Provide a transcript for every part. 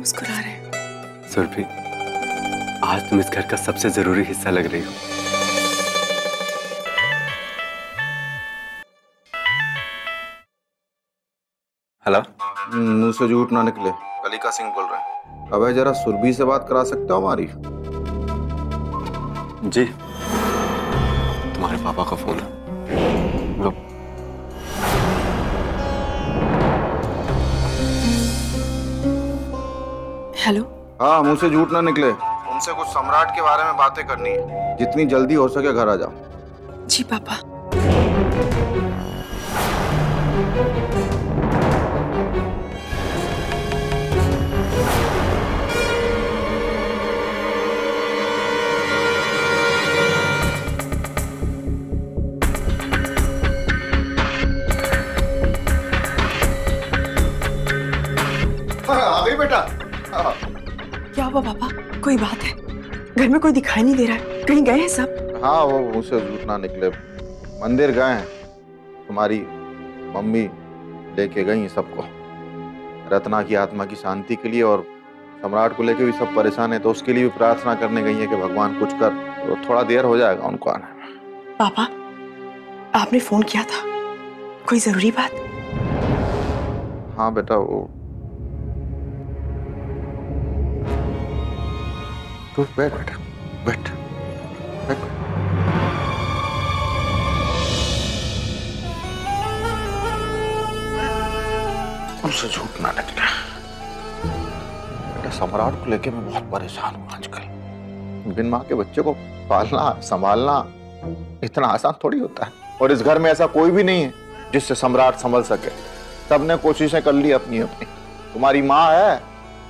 मुस्कुरा रहे हैं। सुरभि, आज तुम इस घर का सबसे जरूरी हिस्सा लग रही हो। हेलो। मुंह से झूठ ना निकले। कलिका सिंह बोल रहे हैं। अबे जरा सुरभि से बात करा सकते हो हमारी? जी, तुम्हारे पापा का फोन है। लो। हेलो। हाँ, मुंह से झूठ ना निकले। उनसे कुछ सम्राट के बारे में बातें करनी है। जितनी जल्दी हो सके घर आ जाओ। जी पापा। आ गई बेटा। क्या हुआ पापा? कोई बात है? घर में कोई दिखाई नहीं दे रहा है। कहीं गए हैं सब? हाँ, वो मुंह से झूठ ना निकले। मंदिर गए हैं। तुम्हारी मम्मी लेके गई सबको रत्ना की आत्मा की शांति के लिए, और सम्राट को लेके भी सब परेशान है, तो उसके लिए भी प्रार्थना करने गई है कि भगवान कुछ कर। तो थोड़ा देर हो जाएगा उनको आने में। पापा, आपने फोन किया था, कोई जरूरी बात? हाँ बेटा, वो तो बैठ बेटा, बैठ बैठ। उनसे झूठ ना निकले। बेटा, सम्राट को लेके मैं बहुत परेशान हूँ आजकल। बिन माँ के बच्चे को पालना संभालना इतना आसान थोड़ी होता है, और इस घर में ऐसा कोई भी नहीं है जिससे सम्राट संभल सके। सबने कोशिशें कर ली अपनी अपनी। तुम्हारी माँ है,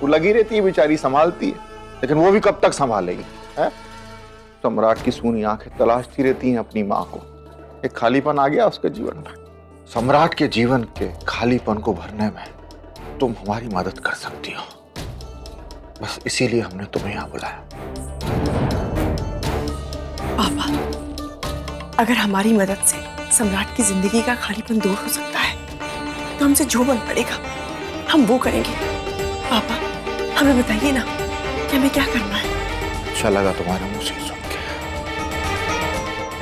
वो लगी रहती है बेचारी, संभालती है, लेकिन वो भी कब तक संभालेगी है? सम्राट की सूनी आंखें तलाशती रहती हैं अपनी माँ को। एक खालीपन आ गया उसके जीवन में। सम्राट के जीवन के खालीपन को भरने में तुम हमारी मदद कर सकती हो। बस इसीलिए हमने तुम्हें यहाँ बुलाया। पापा, अगर हमारी मदद से सम्राट की जिंदगी का खालीपन दूर हो सकता है तो हमसे जो बन पड़ेगा हम वो करेंगे। पापा, हमें बताइए ना कि हमें क्या करना है। अच्छा लगा तुम्हारे मुंह से सुन के।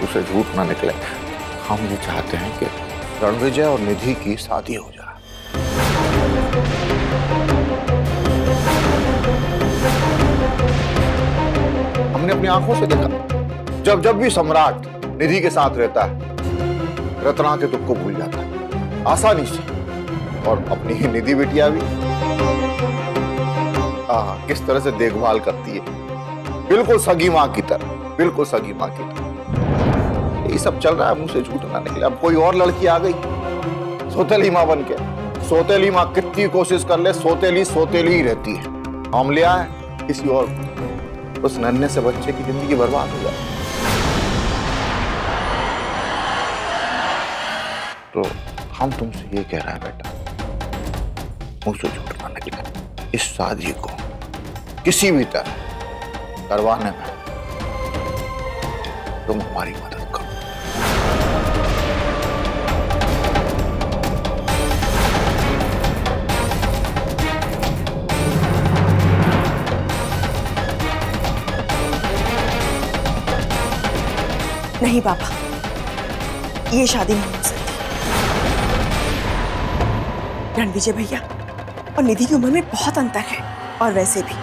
उसे झूठ ना निकले। हम ये चाहते हैं कि रणविजय और निधि की शादी हो जाए। हमने अपनी आंखों से देखा, जब जब भी सम्राट निधि के साथ रहता है, रत्ना के दुख को भूल जाता है आसानी से। और अपनी ही निधि बिटिया भी किस तरह से देखभाल करती है, बिल्कुल सगी माँ की तरह, बिल्कुल सगी माँ की तरह। ये सब चल रहा है, मुंह से झूठ ना निकले। अब कोई और लड़की आ गई सौतेली माँ बन के। सौतेली माँ कितनी कोशिश कर ले, सोतेली सोतेली ही रहती है। हम ले आए किसी और, उस नन्हे से बच्चे की जिंदगी बर्बाद हो जाए। तो हम तुमसे ये कह रहे हैं बेटा, मुंह से झूठ ना निकले। इस शादी को किसी भी तरह करवाने में तुम हमारी मदद करो। नहीं पापा, ये शादी नहीं हो सकती। रणविजय भैया और निधि की उम्र में बहुत अंतर है, और वैसे भी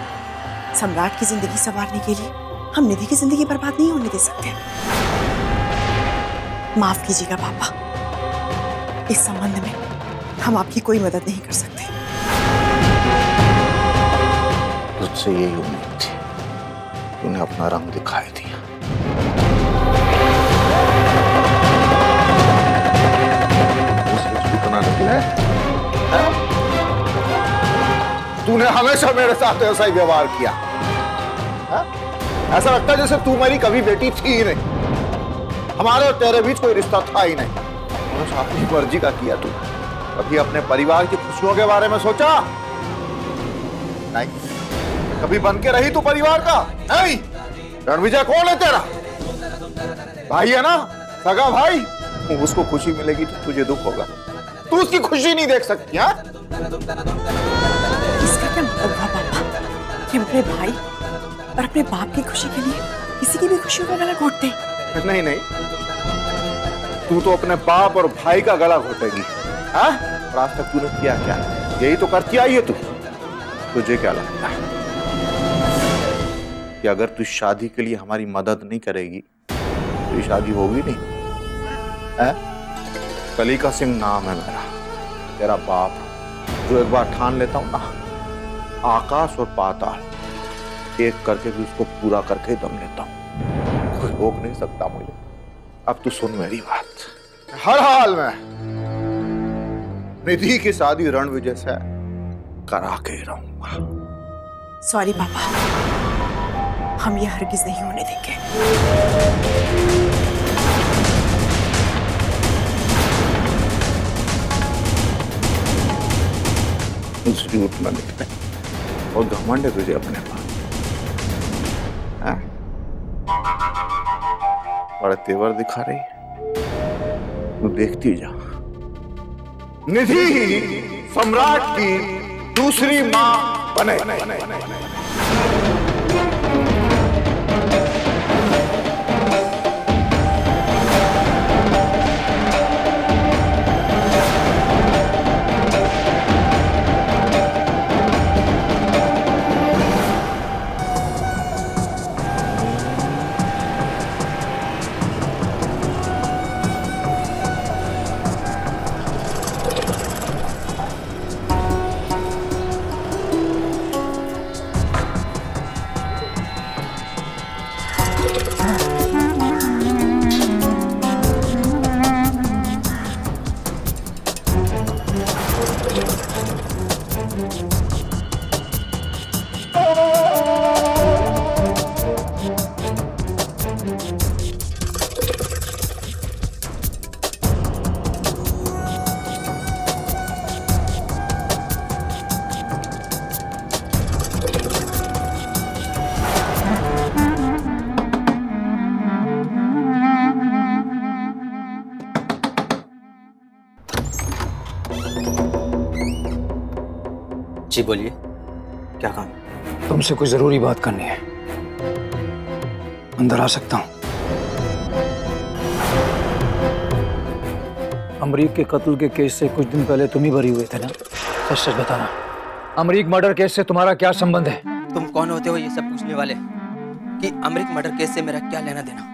सम्राट की जिंदगी संवारने के लिए हम निधि की जिंदगी बर्बाद नहीं होने दे सकते। माफ कीजिएगा पापा, इस संबंध में हम आपकी कोई मदद नहीं कर सकते। तुझसे यही उम्मीद थी, तूने अपना रंग दिखाई दिया। झूठ ना निकले। तूने हमेशा मेरे साथ ऐसा ही व्यवहार किया। ऐसा लगता है जैसे तू मेरी कभी बेटी थी ही नहीं। हमारे और तेरे बीच कोई रिश्ता था ही नहीं। तूने अपनी मर्जी का किया। तू कभी अपने परिवार की खुशियों के बारे में सोचा? नहीं। कभी बन के रही तू परिवार का? नहीं। रणविजय कौन है तेरा? भाई है ना, सगा भाई। उसको खुशी मिलेगी तो तुझे दुख होगा। तू उसकी खुशी नहीं देख सकती। हाँ, इसका क्या मतलब हुआ पापा? कि हम अपने भाई और अपने बाप की खुशी के लिए किसी की भी खुशियों का गला घोटते हैं। नहीं नहीं, तू तो अपने बाप और भाई का गला घोटेगी। हाँ, और आज तक तूने किया क्या? यही तो करती आई है तू। तुझे क्या लगता है कि अगर तू शादी के लिए हमारी मदद नहीं करेगी तो ये शादी होगी नहीं? है? कलिका सिंह नाम है मेरा, तेरा बाप। जो एक बार ठान लेता हूं ना, आकाश और पाताल एक करके भी उसको पूरा करके दम लेता हूं। कोई रोक नहीं सकता मुझे। अब तू सुन मेरी बात। हर हाल में निधि की शादी रणविजय से करा के ही रहूंगा। सॉरी पापा, हम ये हरगिज नहीं होने देंगे। झूठ न निकले और घमंड है तुझे अपने पास। बड़ा तेवर दिखा रही है, तू देखती जा। निधि सम्राट की दूसरी मां बने। जी बोलिए, क्या काम? तुमसे कोई जरूरी बात करनी है। अंदर आ सकता हूं? अमरीक के कत्ल के केस से कुछ दिन पहले तुम ही बरी हुए थे ना? सच सच बताना, अमरीक मर्डर केस से तुम्हारा क्या संबंध है? तुम कौन होते हो ये सब पूछने वाले कि अमरीक मर्डर केस से मेरा क्या लेना देना?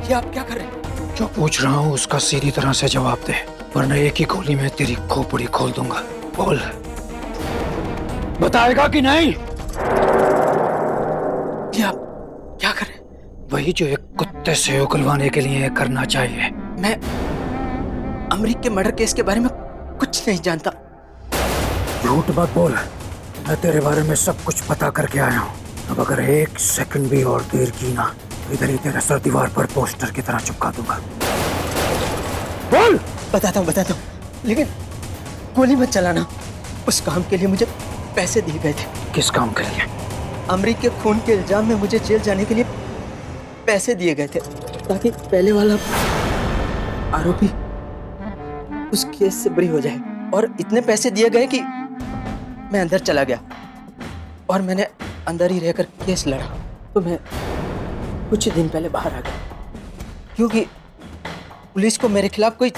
ये आप क्या कर रहे हैं? जो पूछ रहा हूं उसका सीधी तरह से जवाब दे, वरना एक ही गोली में तेरी खोपड़ी खोल दूंगा। बोल, बताएगा कि नहीं? ये आप क्या कर रहे हैं? वही जो एक कुत्ते से उगलवाने के लिए करना चाहिए। मैं अमरीक के मर्डर केस के बारे में कुछ नहीं जानता। झूठ मत बोल, मैं तेरे बारे में सब कुछ पता करके आया हूँ। अब अगर एक सेकंड भी और देर की ना, इधर ही तेरा सर दीवार पर पोस्टर की तरह चिपका दूंगा। बोल। बताता हूँ, लेकिन गोली मत चलाना। उस काम के लिए मुझे पैसे दिए गए थे। किस काम के लिए? अमरीक के खून के इल्जाम में मुझे जेल जाने के लिए पैसे दिए गए थे, ताकि पहले वाला आरोपी उस केस से बरी हो जाए। और इतने पैसे दिए गए कि मैं अंदर चला गया और मैंने अंदर ही रहकर केस लड़ा। तो मैं कुछ दिन पहले बाहर आ गया क्योंकि पुलिस को मेरे खिलाफ कोई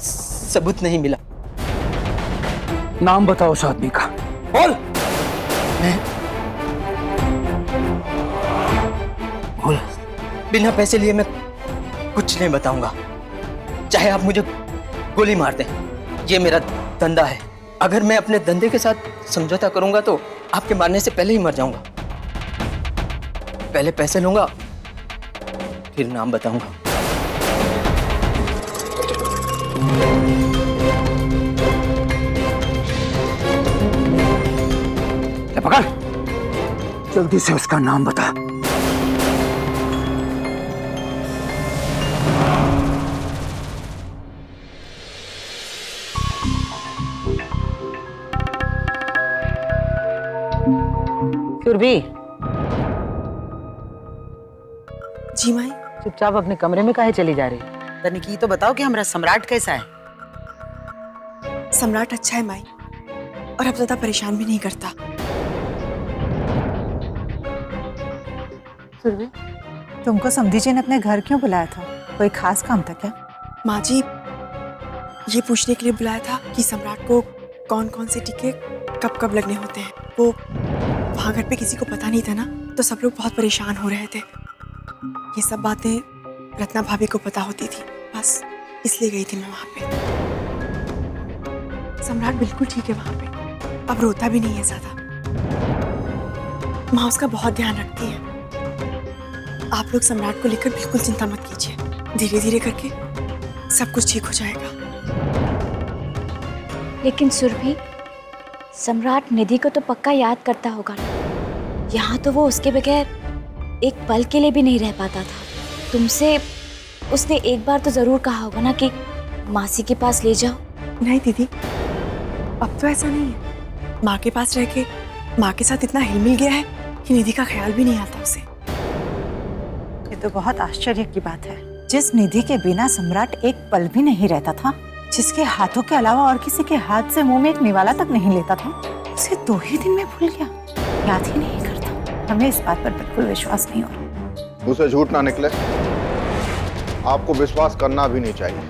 सबूत नहीं मिला। नाम बताओ उस आदमी का। बोल। मैं बोल, बिना पैसे लिए मैं कुछ नहीं बताऊंगा, चाहे आप मुझे गोली मार दें। ये मेरा धंधा है। अगर मैं अपने धंधे के साथ समझौता करूंगा तो आपके मारने से पहले ही मर जाऊंगा। पहले पैसे लूंगा, फिर नाम बताऊंगा। पकड़, जल्दी से उसका नाम बता। सुरभि, जी माई। चुपचाप अपने कमरे में काहे चली जा रही? तनिक ये तो बताओ कि हमारा सम्राट कैसा है? सम्राट अच्छा है माई, और अब ज्यादा परेशान भी नहीं करता। सुरभि, तुमको समधी जी ने अपने घर क्यों बुलाया था? कोई खास काम था क्या? माँ जी, ये पूछने के लिए बुलाया था कि सम्राट को कौन कौन से टीके कब कब लगने होते हैं। वो वहाँ घर पे किसी को पता नहीं था ना, तो सब लोग बहुत परेशान हो रहे थे। ये सब बातें रत्ना भाभी को पता होती थी, बस इसलिए गई थी मैं वहाँ पे। सम्राट बिल्कुल ठीक है वहाँ पे, अब रोता भी नहीं है ज्यादा। माँ उसका बहुत ध्यान रखती है। आप लोग सम्राट को लेकर बिल्कुल चिंता मत कीजिए, धीरे धीरे करके सब कुछ ठीक हो जाएगा। लेकिन सुरभि, सम्राट निधि को तो पक्का याद करता होगा ना? यहाँ तो वो उसके बगैर एक पल के लिए भी नहीं रह पाता था। तुमसे उसने एक बार तो जरूर कहा होगा ना कि मासी के पास ले जाओ। नहीं दीदी, अब तो ऐसा नहीं है। माँ के पास रह के माँ के साथ इतना हिल मिल गया है कि निधि का ख्याल भी नहीं आता उसे। ये तो बहुत आश्चर्य की बात है। जिस निधि के बिना सम्राट एक पल भी नहीं रहता था, जिसके हाथों के अलावा और किसी के हाथ से मुंह में एक निवाला तक नहीं लेता था, उसे 2 ही दिन में भूल गया, याद ही नहीं करता। हमें इस बात पर बिल्कुल विश्वास नहीं हो रहा। मुझसे झूठ ना निकले, आपको विश्वास करना भी नहीं चाहिए।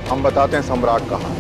हम बताते हैं सम्राट कहाँ है।